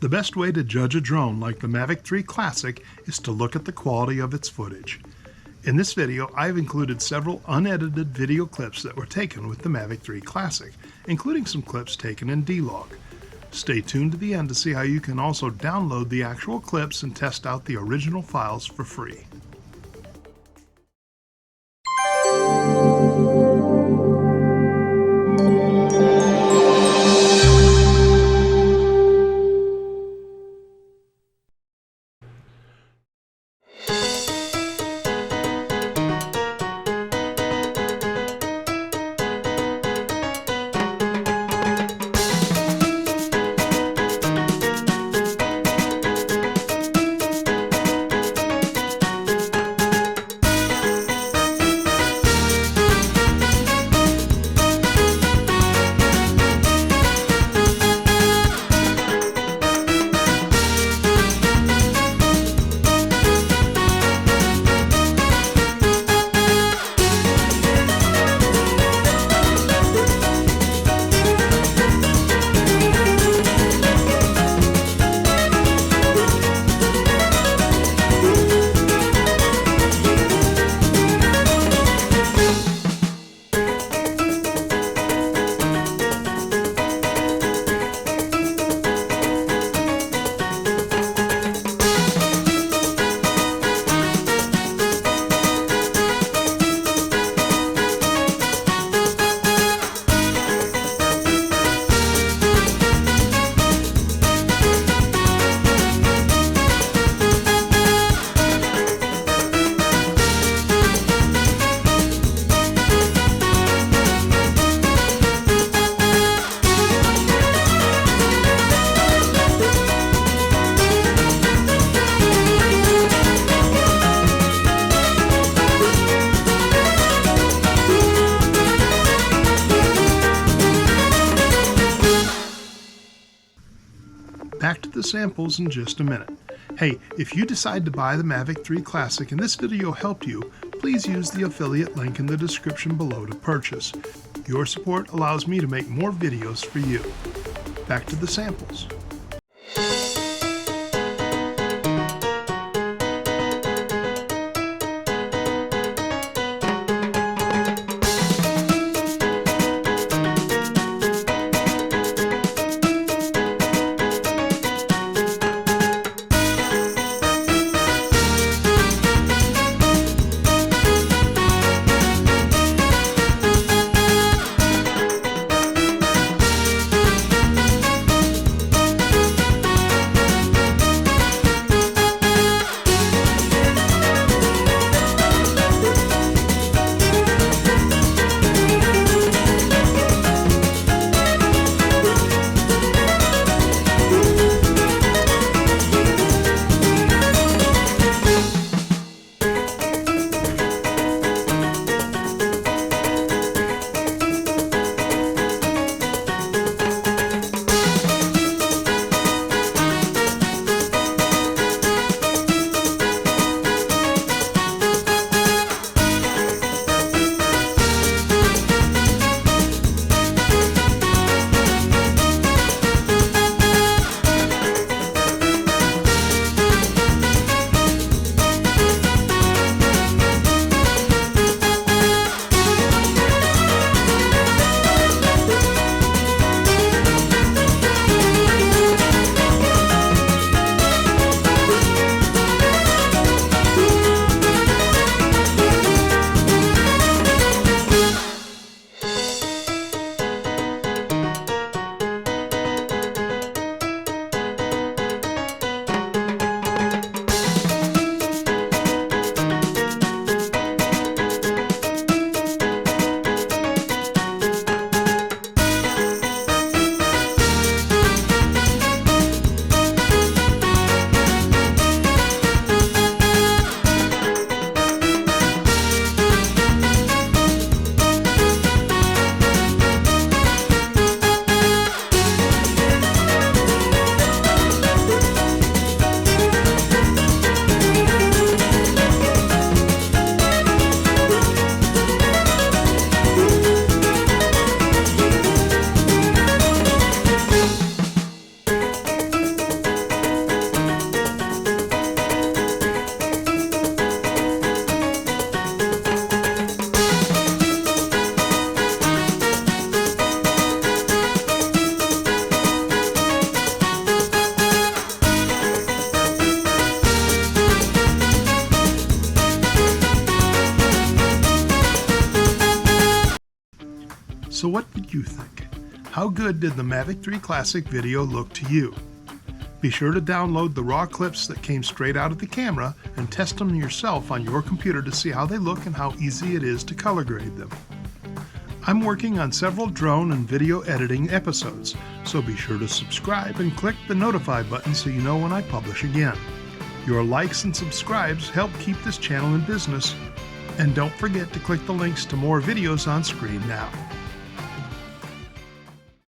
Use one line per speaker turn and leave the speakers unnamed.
The best way to judge a drone like the Mavic 3 Classic is to look at the quality of its footage. In this video, I've included several unedited video clips that were taken with the Mavic 3 Classic, including some clips taken in D-Log. Stay tuned to the end to see how you can also download the actual clips and test out the original files for free. Back to the samples in just a minute. Hey, if you decide to buy the Mavic 3 Classic and this video helped you, please use the affiliate link in the description below to purchase. Your support allows me to make more videos for you. Back to the samples. you think? How good did the Mavic 3 Classic video look to you? Be sure to download the raw clips that came straight out of the camera and test them yourself on your computer to see how they look and how easy it is to color grade them. I'm working on several drone and video editing episodes, so be sure to subscribe and click the notify button so you know when I publish again. Your likes and subscribes help keep this channel in business. And don't forget to click the links to more videos on screen now.